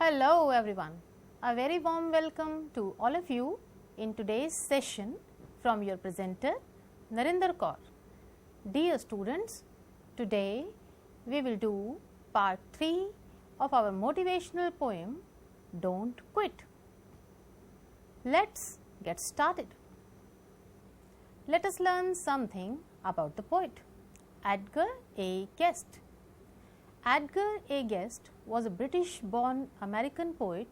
Hello everyone, a very warm welcome to all of you in today's session from your presenter Narinder Kaur. Dear students, today we will do part 3 of our motivational poem Don't Quit. Let's get started. Let us learn something about the poet Edgar A. Guest. Edgar A. Guest was a British-born American poet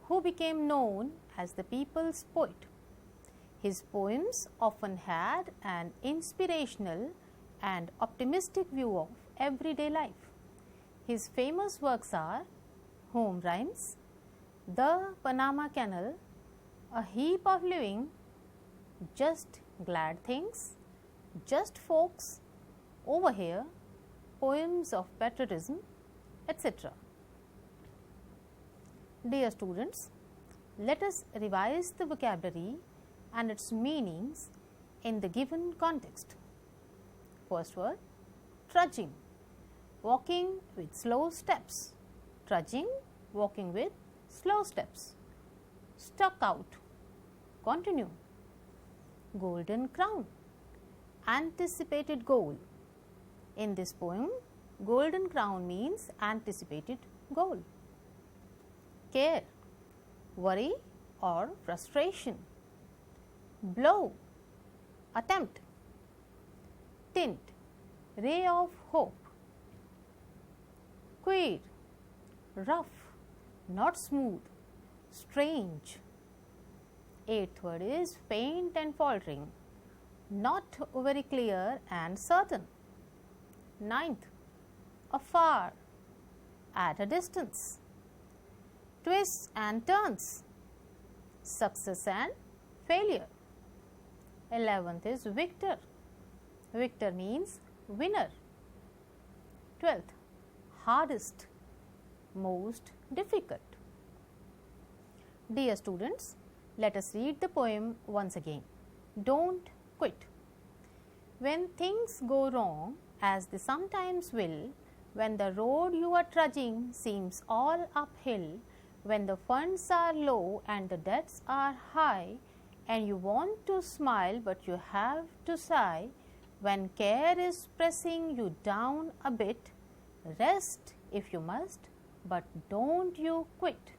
who became known as the people's poet. His poems often had an inspirational and optimistic view of everyday life. His famous works are Home Rhymes, The Panama Canal, A Heap of Living, Just Glad Things, Just Folks, Over Here, Poems of Patriotism, etc. Dear students, let us revise the vocabulary and its meanings in the given context. First word, trudging, walking with slow steps. Trudging, walking with slow steps. Stuck out, continue. Golden crown, anticipated goal. In this poem, golden crown means anticipated goal. Care, worry or frustration. Blow, attempt. Tint, ray of hope. Queer, rough, not smooth, strange. Eighth word is faint and faltering, not very clear and certain. Ninth, afar, at a distance. Twists and turns, success and failure. 11th is victor. Victor means winner. 12th, hardest, most difficult. Dear students, let us read the poem once again. Don't quit. When things go wrong, as they sometimes will, when the road you are trudging seems all uphill, when the funds are low and the debts are high, and you want to smile but you have to sigh, when care is pressing you down a bit, rest if you must, but don't you quit.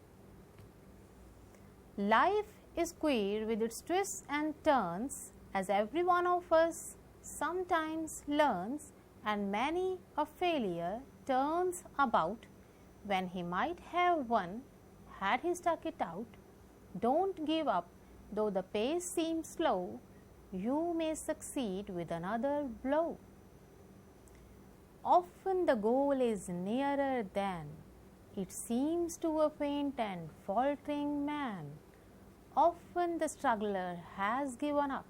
Life is queer with its twists and turns, as every one of us sometimes learns, and many a failure turns about when he might have won had he stuck it out. Don't give up, though the pace seems slow, you may succeed with another blow. Often the goal is nearer than it seems to a faint and faltering man. Often the struggler has given up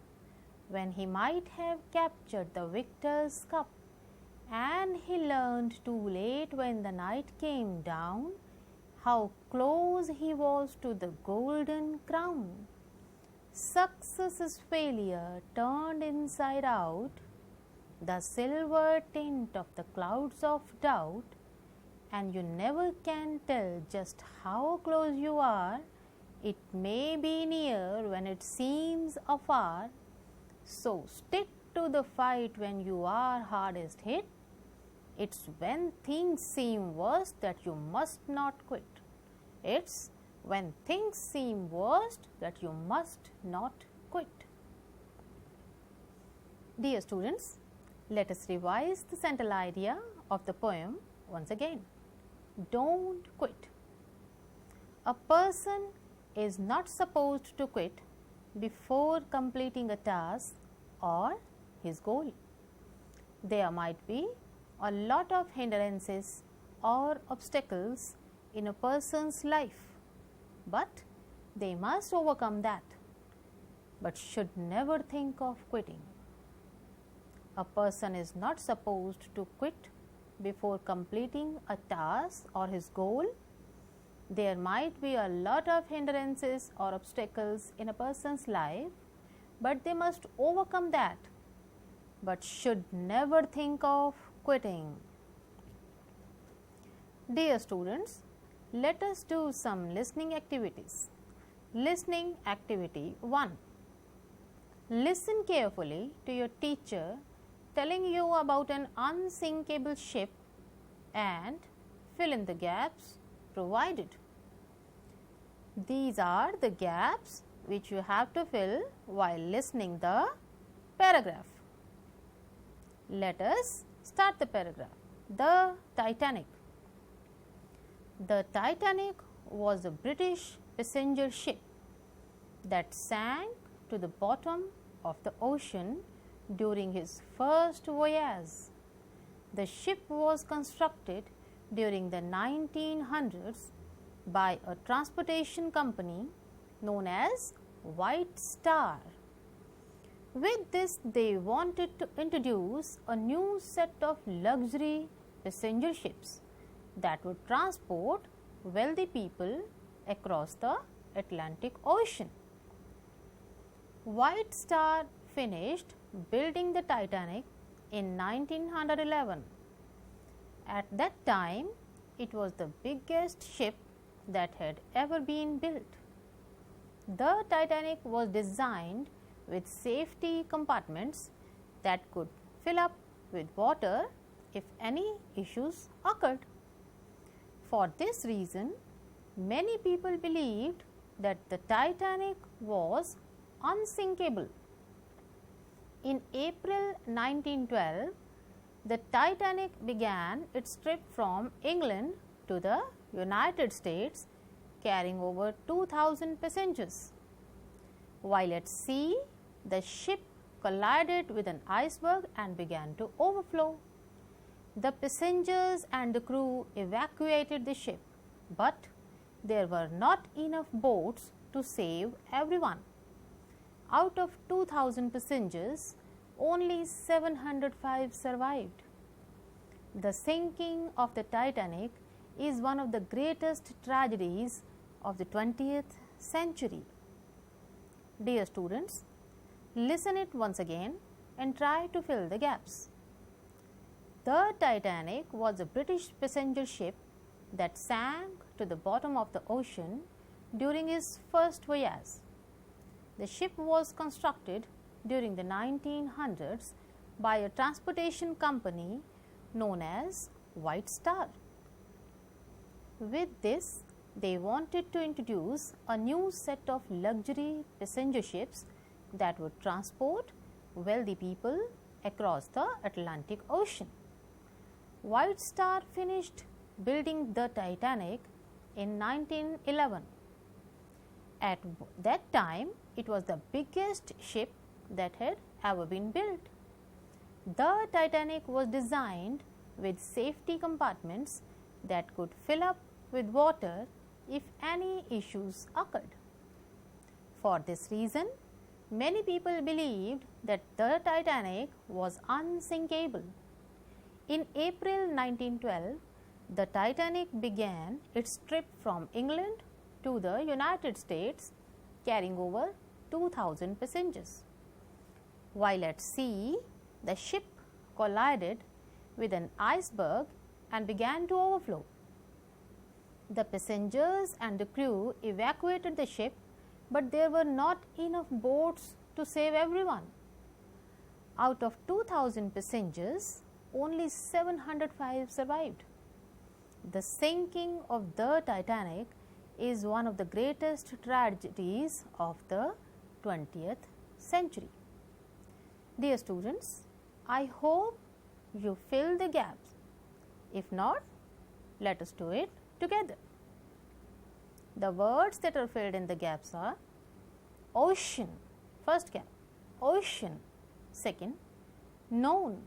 when he might have captured the victor's cup. And he learned too late when the night came down how close he was to the golden crown. Success is failure turned inside out, the silver tint of the clouds of doubt, and you never can tell just how close you are. It may be near when it seems afar, so stick to the fight when you are hardest hit. It's when things seem worst that you must not quit. It's when things seem worst that you must not quit. Dear students, let us revise the central idea of the poem once again. Don't quit. A person is not supposed to quit before completing a task or his goal. There might be a lot of hindrances or obstacles in a person's life, but they must overcome that, but should never think of quitting. A person is not supposed to quit before completing a task or his goal. There might be a lot of hindrances or obstacles in a person's life, but they must overcome that, but should never think of quitting. Dear students, Let us do some listening activities. Listening activity 1. Listen carefully to your teacher telling you about an unsinkable ship and fill in the gaps provided. These are the gaps which you have to fill while listening the paragraph. Let us start the paragraph. The Titanic. The Titanic was a British passenger ship that sank to the bottom of the ocean during his first voyage. The ship was constructed during the 1900s by a transportation company known as White Star. With this, they wanted to introduce a new set of luxury passenger ships that would transport wealthy people across the Atlantic Ocean. White Star finished building the Titanic in 1911. At that time, it was the biggest ship that had ever been built. The Titanic was designed with safety compartments that could fill up with water if any issues occurred. For this reason, many people believed that the Titanic was unsinkable. In April 1912, the Titanic began its trip from England to the United States, carrying over 2,000 passengers. While at sea, the ship collided with an iceberg and began to overflow. The passengers and the crew evacuated the ship, but there were not enough boats to save everyone. Out of 2,000 passengers, only 705 survived. The sinking of the Titanic is one of the greatest tragedies of the 20th century. Dear students, listen it once again and try to fill the gaps. The Titanic was a British passenger ship that sank to the bottom of the ocean during its first voyage. The ship was constructed during the 1900s by a transportation company known as White Star. With this, they wanted to introduce a new set of luxury passenger ships that would transport wealthy people across the Atlantic Ocean. White Star finished building the Titanic in 1911. At that time, it was the biggest ship that had ever been built. The Titanic was designed with safety compartments that could fill up with water if any issues occurred. For this reason, many people believed that the Titanic was unsinkable. In April 1912, the Titanic began its trip from England to the United States, carrying over 2,000 passengers. While at sea, the ship collided with an iceberg and began to overflow. The passengers and the crew evacuated the ship, but there were not enough boats to save everyone. Out of 2,000 passengers, only 705 survived. The sinking of the Titanic is one of the greatest tragedies of the 20th century. Dear students, I hope you fill the gaps. If not, let us do it together. The words that are filled in the gaps are ocean, first gap, ocean, second, known,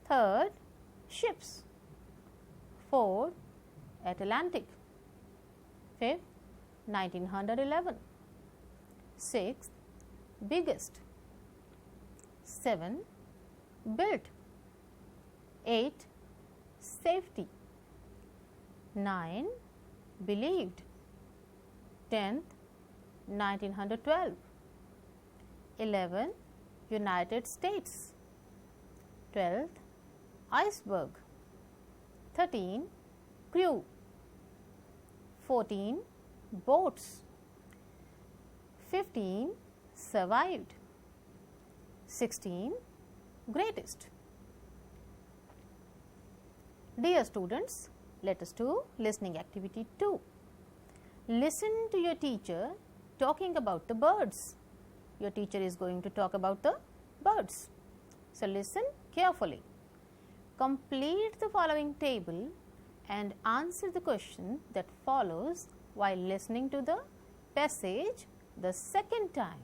third, ships, fourth, Atlantic, fifth, 1911, sixth, biggest, 7, built, 8, safety, 9, believed, 10th, 1912, 11, United States, 12th, iceberg, 13, crew, 14 boats. 15 survived. 16 greatest. Dear students, let us do listening activity 2. Listen to your teacher talking about the birds. Your teacher is going to talk about the birds. So, listen carefully. Complete the following table and answer the question that follows while listening to the passage the second time.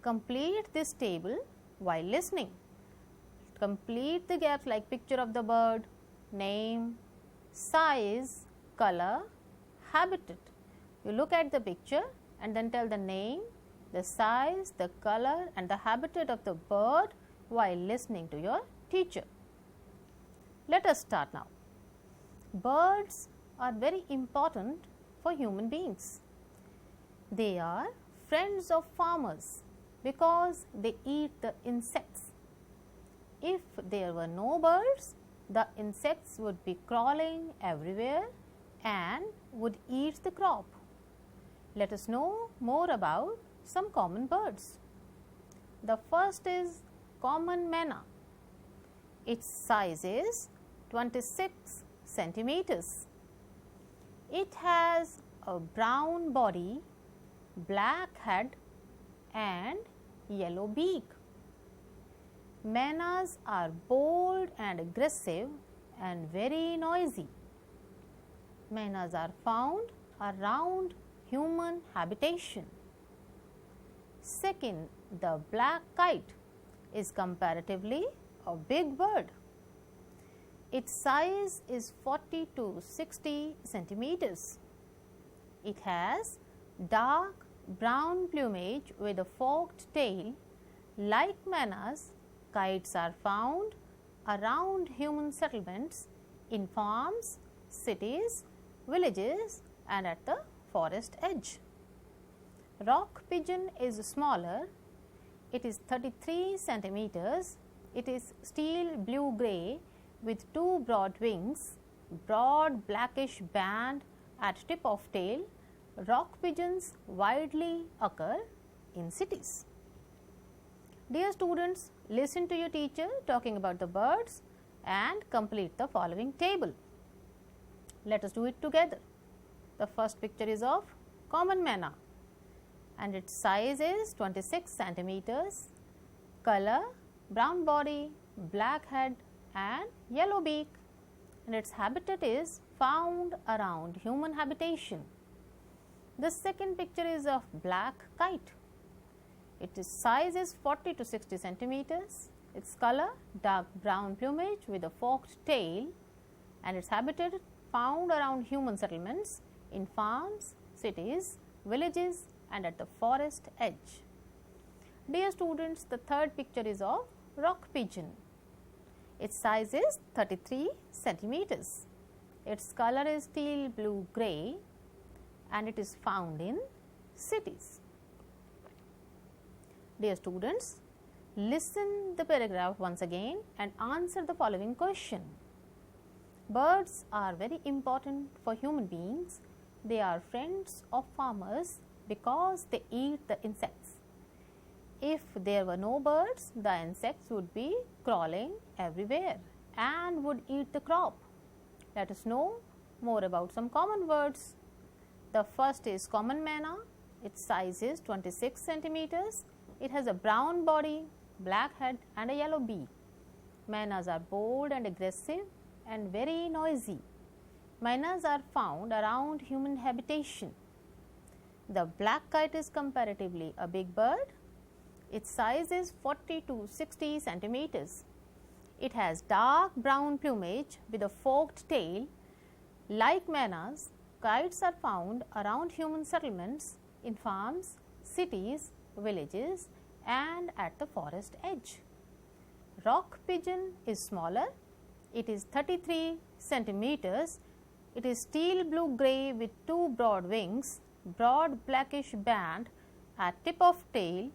Complete this table while listening. Complete the gaps like picture of the bird, name, size, color, habitat. You look at the picture and then tell the name, the size, the color and the habitat of the bird while listening to your teacher. Let us start now. Birds are very important for human beings. They are friends of farmers because they eat the insects. If there were no birds, the insects would be crawling everywhere and would eat the crop. Let us know more about some common birds. The first is common manna. Its size is 26 centimeters. It has a brown body, black head and yellow beak. Mannas are bold and aggressive and very noisy. Mannas are found around human habitation. Second, the black kite is comparatively a big bird. Its size is 40 to 60 centimeters. It has dark brown plumage with a forked tail. Like mannas, kites are found around human settlements, in farms, cities, villages and at the forest edge. Rock pigeon is smaller. It is 33 centimeters. It is steel blue grey with two broad wings, broad blackish band at tip of tail. Rock pigeons widely occur in cities. Dear students, listen to your teacher talking about the birds and complete the following table. Let us do it together. The first picture is of common manna and its size is 26 centimeters. Color brown body, black head and yellow beak, and its habitat is found around human habitation. The second picture is of black kite. Its size is 40 to 60 centimeters. Its color dark brown plumage with a forked tail, and its habitat found around human settlements, in farms, cities, villages and at the forest edge. Dear students, the third picture is of rock pigeon. Its size is 33 centimeters. Its color is steel blue grey and it is found in cities. Dear students, listen the paragraph once again and answer the following question. Birds are very important for human beings. They are friends of farmers because they eat the insects. If there were no birds, the insects would be crawling everywhere and would eat the crop. Let us know more about some common birds. The first is common manna. Its size is 26 centimeters. It has a brown body, black head and a yellow beak. Mannas are bold and aggressive and very noisy. Mannas are found around human habitation. The black kite is comparatively a big bird. Its size is 40 to 60 centimeters. It has dark brown plumage with a forked tail. Like mannas, kites are found around human settlements, in farms, cities, villages and at the forest edge. Rock pigeon is smaller. It is 33 centimeters. It is steel blue grey with two broad wings, broad blackish band at tip of tail.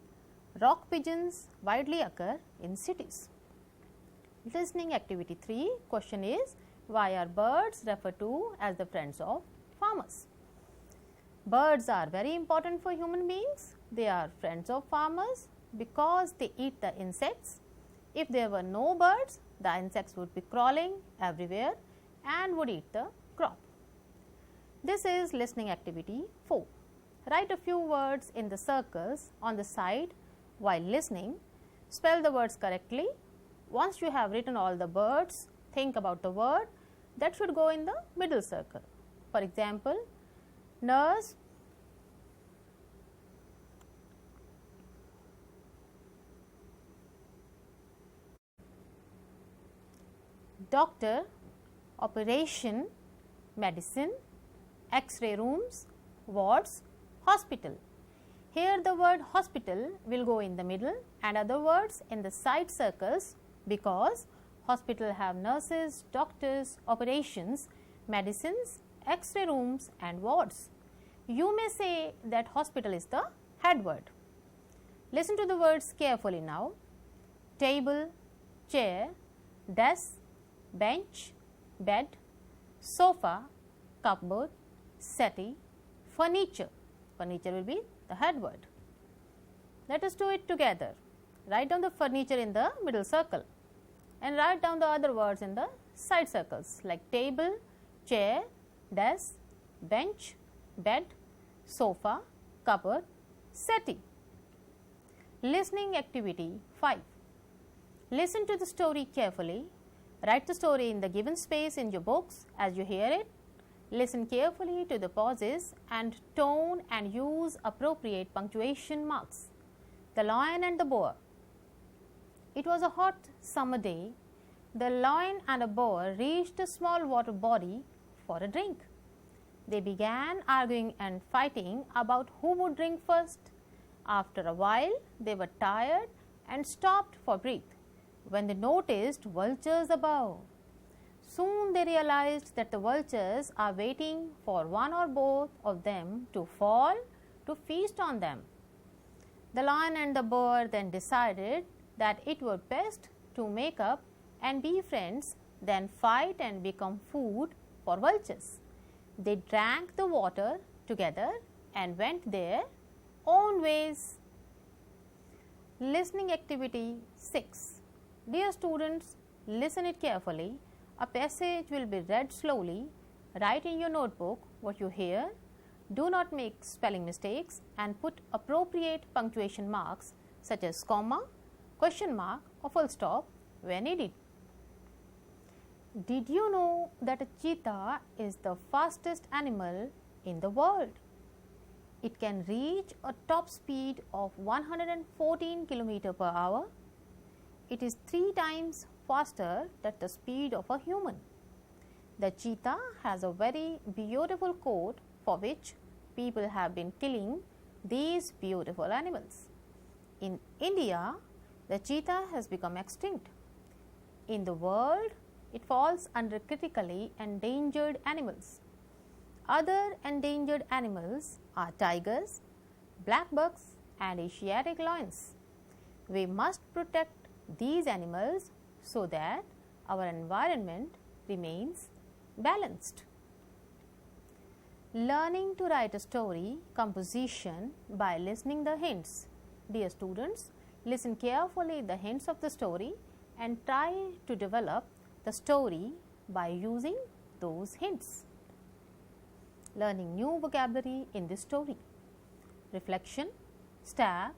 Rock pigeons widely occur in cities. Listening activity 3, question is, why are birds referred to as the friends of farmers? Birds are very important for human beings. They are friends of farmers because they eat the insects. If there were no birds, the insects would be crawling everywhere and would eat the crop. This is listening activity 4. Write a few words in the circles on the side while listening. Spell the words correctly. Once you have written all the words, think about the word that should go in the middle circle. For example, nurse, doctor, operation, medicine, X-ray rooms, wards, hospital. Here the word hospital will go in the middle and other words in the side circles because hospital have nurses, doctors, operations, medicines, X-ray rooms and wards. You may say that hospital is the head word. Listen to the words carefully now. Table, chair, desk, bench, bed, sofa, cupboard, settee, furniture. Furniture will be the head word. Let us do it together. Write down the furniture in the middle circle and write down the other words in the side circles like table, chair, desk, bench, bed, sofa, cupboard, settee. Listening activity 5. Listen to the story carefully. Write the story in the given space in your books as you hear it. Listen carefully to the pauses and tone and use appropriate punctuation marks. The Lion and the Boar. It was a hot summer day. The lion and a boar reached a small water body for a drink. They began arguing and fighting about who would drink first. After a while, they were tired and stopped for breath when they noticed vultures above. Soon they realized that the vultures are waiting for one or both of them to fall to feast on them. The lion and the boar then decided that it was best to make up and be friends than fight and become food for vultures. They drank the water together and went their own ways. Listening activity 6. Dear students, listen it carefully. A passage will be read slowly. Write in your notebook what you hear. Do not make spelling mistakes and put appropriate punctuation marks such as comma, question mark or full stop when needed. Did you know that a cheetah is the fastest animal in the world? It can reach a top speed of 114 km per hour. It is 3 times faster than the speed of a human. The cheetah has a very beautiful coat for which people have been killing these beautiful animals. In India, the cheetah has become extinct. In the world, it falls under critically endangered animals. Other endangered animals are tigers, black bucks and Asiatic lions. We must protect these animals so that our environment remains balanced. Learning to write a story composition by listening the hints. Dear students, listen carefully the hints of the story and try to develop the story by using those hints. Learning new vocabulary in this story. Reflection, stag,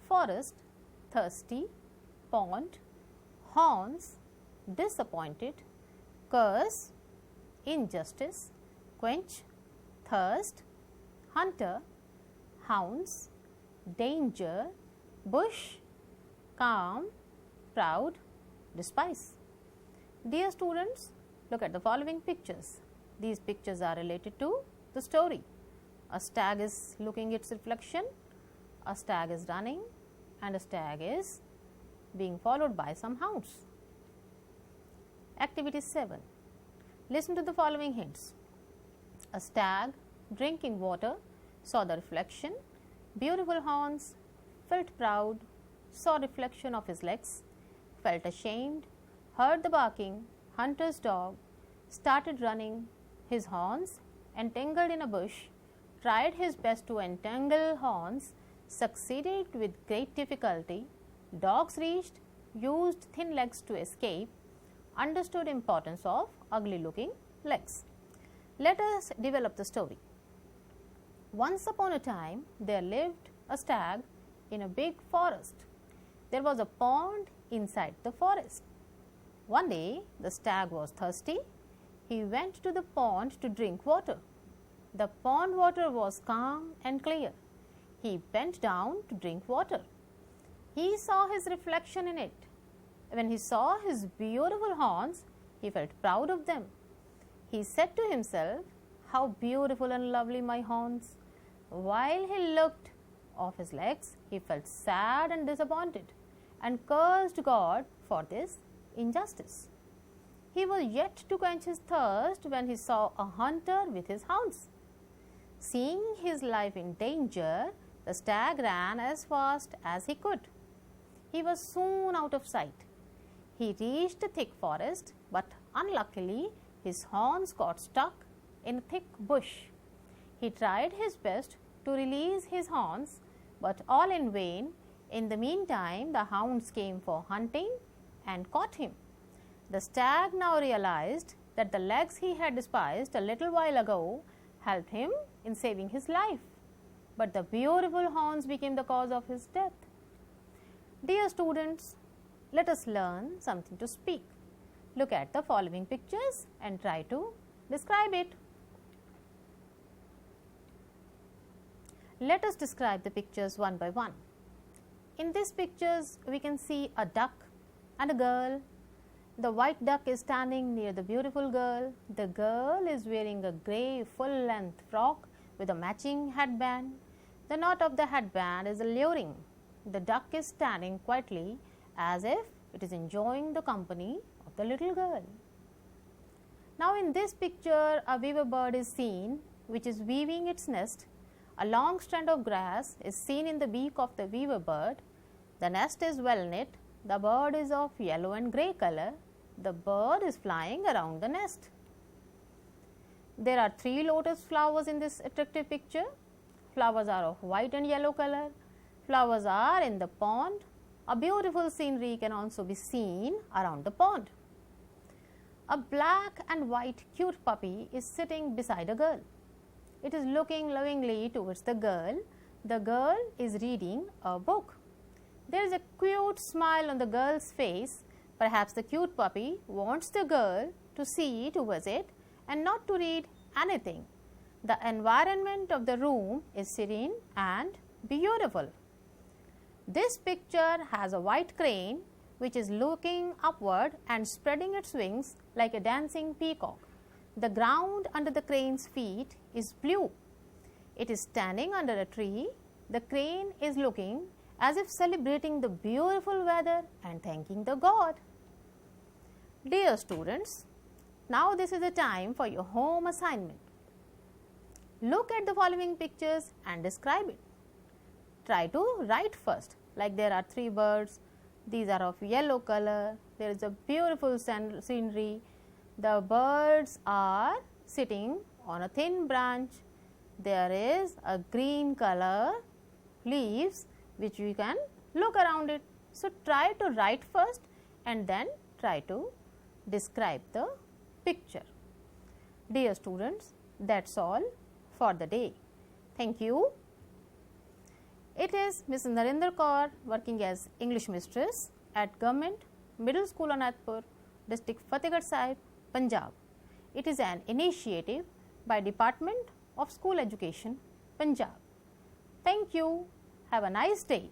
forest, thirsty, pond, horns, disappointed, curse, injustice, quench, thirst, hunter, hounds, danger, bush, calm, proud, despise. Dear students, look at the following pictures. These pictures are related to the story. A stag is looking its reflection, a stag is running and a stag is being followed by some hounds. Activity 7. Listen to the following hints. A stag drinking water saw the reflection, beautiful horns, felt proud, saw reflection of his legs, felt ashamed, heard the barking, hunter's dog, started running, his horns entangled in a bush, tried his best to entangle horns, succeeded with great difficulty, dogs reached, used thin legs to escape, understood importance of ugly looking legs. Let us develop the story. Once upon a time, there lived a stag in a big forest. There was a pond inside the forest. One day, the stag was thirsty. He went to the pond to drink water. The pond water was calm and clear. He bent down to drink water. He saw his reflection in it. When he saw his beautiful horns, he felt proud of them. He said to himself, "How beautiful and lovely my horns!" While he looked off his legs, he felt sad and disappointed and cursed God for this injustice. He was yet to quench his thirst when he saw a hunter with his hounds. Seeing his life in danger, the stag ran as fast as he could. He was soon out of sight. He reached a thick forest, but unluckily his horns got stuck in a thick bush. He tried his best to release his horns, but all in vain. In the meantime, the hounds came for hunting and caught him. The stag now realized that the legs he had despised a little while ago helped him in saving his life, but the beautiful horns became the cause of his death. Dear students, let us learn something to speak. Look at the following pictures and try to describe it. Let us describe the pictures one by one. In these pictures, we can see a duck and a girl. The white duck is standing near the beautiful girl. The girl is wearing a grey full-length frock with a matching headband. The knot of the headband is alluring. The duck is standing quietly as if it is enjoying the company of the little girl. Now in this picture, a weaver bird is seen which is weaving its nest. A long strand of grass is seen in the beak of the weaver bird. The nest is well knit. The bird is of yellow and grey color. The bird is flying around the nest. There are 3 lotus flowers in this attractive picture. Flowers are of white and yellow color. Flowers are in the pond. A beautiful scenery can also be seen around the pond. A black and white cute puppy is sitting beside a girl. It is looking lovingly towards the girl. The girl is reading a book. There is a cute smile on the girl's face. Perhaps the cute puppy wants the girl to see towards it and not to read anything. The environment of the room is serene and beautiful. This picture has a white crane which is looking upward and spreading its wings like a dancing peacock. The ground under the crane's feet is blue. It is standing under a tree. The crane is looking as if celebrating the beautiful weather and thanking the God. Dear students, now this is the time for your home assignment. Look at the following pictures and describe it. Try to write first, like there are 3 birds. These are of yellow color. There is a beautiful scenery. The birds are sitting on a thin branch. There is a green color leaves which we can look around it. So, try to write first and then try to describe the picture. Dear students, that's all for the day. Thank you. It is Ms. Narendra Kaur working as English Mistress at Government Middle School Anandpur, District Fatehgarh Sahib, Punjab. It is an initiative by Department of School Education, Punjab. Thank you. Have a nice day.